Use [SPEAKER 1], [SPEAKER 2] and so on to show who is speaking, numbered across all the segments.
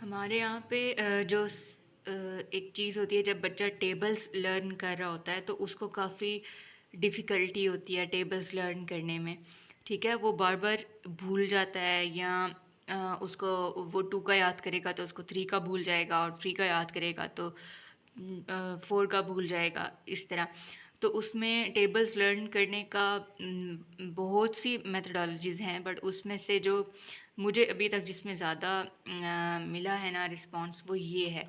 [SPEAKER 1] हमारे यहाँ पे एक चीज़ होती है, जब बच्चा टेबल्स लर्न कर रहा होता है तो उसको काफ़ी डिफ़िकल्टी होती है टेबल्स लर्न करने में। ठीक है, वो बार बार भूल जाता है, या उसको वो टू का याद करेगा तो उसको थ्री का भूल जाएगा, और थ्री का याद करेगा तो फोर का भूल जाएगा, इस तरह। तो उसमें टेबल्स लर्न करने का बहुत सी मेथडोलॉजीज़ हैं, बट उसमें से जो मुझे अभी तक जिसमें ज़्यादा मिला है ना रिस्पॉन्स, वो ये है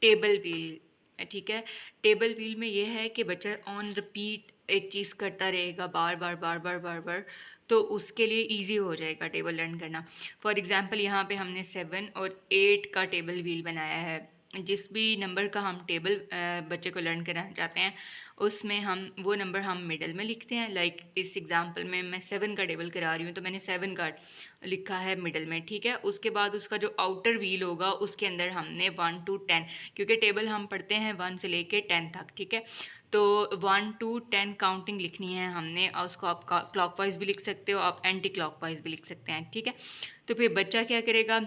[SPEAKER 1] टेबल व्हील। ठीक है, टेबल व्हील में ये है कि बच्चा ऑन रिपीट एक चीज़ करता रहेगा बार बार बार बार बार बार, तो उसके लिए इजी हो जाएगा टेबल लर्न करना। फॉर एग्जांपल यहाँ पे हमने 7 और 8 का टेबल व्हील बनाया है। जिस भी नंबर का हम टेबल बच्चे को लर्न कराना चाहते हैं, उसमें हम वो नंबर हम मिडल में लिखते हैं। लाइक इस एग्जांपल में मैं 7 का टेबल करा रही हूँ, तो मैंने 7 का लिखा है मिडल में। ठीक है, उसके बाद उसका जो आउटर व्हील होगा उसके अंदर हमने 1 to 10, क्योंकि टेबल हम पढ़ते हैं 1 से लेके 10 तक। ठीक है, तो 1 to 10 काउंटिंग लिखनी है हमने, और उसको आप क्लॉकवाइज भी लिख सकते हो, आप एंटी क्लॉकवाइज भी लिख सकते हैं। ठीक है, तो फिर बच्चा क्या करेगा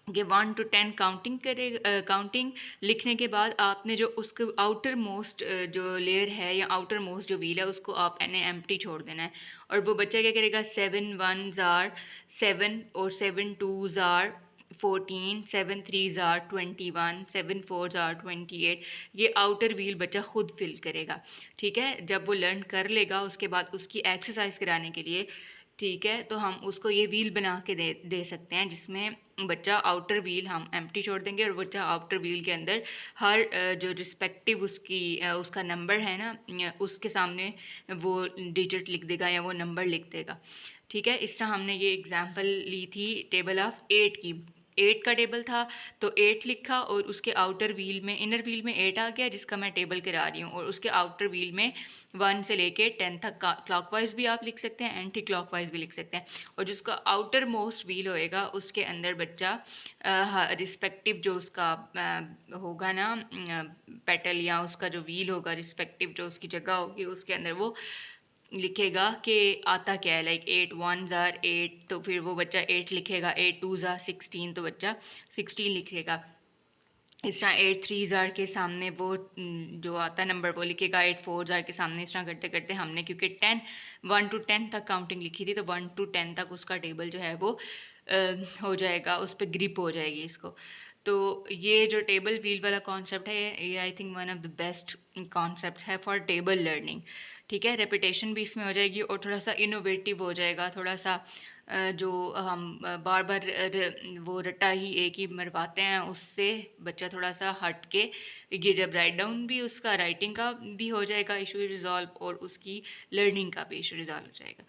[SPEAKER 1] कि 1 to 10 काउंटिंग करे। काउंटिंग लिखने के बाद आपने जो उसके आउटर मोस्ट जो लेयर है या आउटर मोस्ट जो व्हील है, उसको आपने एम्प्टी छोड़ देना है। और वो बच्चा क्या करेगा, 7 1s आर 7, और 7 2s are 14, 7 3s are 21, 7 4s are 28। ये आउटर व्हील बच्चा खुद फिल करेगा। ठीक है, जब वो लर्न कर लेगा उसके बाद उसकी एक्सरसाइज कराने के लिए, ठीक है, तो हम उसको ये व्हील बना के दे सकते हैं, जिसमें बच्चा आउटर व्हील हम एम्प्टी छोड़ देंगे, और बच्चा आउटर व्हील के अंदर हर जो रिस्पेक्टिव उसका नंबर है ना, उसके सामने वो डिजिट लिख देगा या वो नंबर लिख देगा। ठीक है, इस तरह हमने ये एग्जांपल ली थी टेबल ऑफ 8 की। 8 का टेबल था तो 8 लिखा, और उसके आउटर व्हील में, इनर व्हील में 8 आ गया जिसका मैं टेबल करा रही हूँ, और उसके आउटर व्हील में 1 से लेके 10 तक का क्लॉकवाइज भी आप लिख सकते हैं, एंटी क्लॉकवाइज भी लिख सकते हैं। और जिसका आउटर मोस्ट व्हील होएगा उसके अंदर बच्चा रिस्पेक्टिव जो उसका होगा ना पेटल, या उसका जो व्हील होगा रिस्पेक्टिव जो उसकी जगह होगी उसके अंदर वो लिखेगा कि आता क्या है। लाइक 8 1s आर 8, तो फिर वो बच्चा 8 लिखेगा। 8 2s आर 16, तो बच्चा 16 लिखेगा। इस तरह 8 3s आर के सामने वो जो आता नंबर वो लिखेगा। 8 4s आर के सामने, इस तरह करते करते हमने, क्योंकि 1 to 10 तक काउंटिंग लिखी थी, तो 1 to 10 तक उसका टेबल जो है वो हो जाएगा, उस पर ग्रिप हो जाएगी इसको। तो ये जो टेबल व्हील वाला कॉन्सेप्ट है, ये I think one of the best concept है फॉर टेबल लर्निंग। ठीक है, रेपिटेशन भी इसमें हो जाएगी, और थोड़ा सा इनोवेटिव हो जाएगा, थोड़ा सा जो हम बार बार वो रट्टा ही एक ही मरवाते हैं, उससे बच्चा थोड़ा सा हट के, ये जब राइट डाउन भी उसका राइटिंग का भी हो जाएगा इशू रिजॉल्व, और उसकी लर्निंग का भी इशू रिजॉल्व हो जाएगा।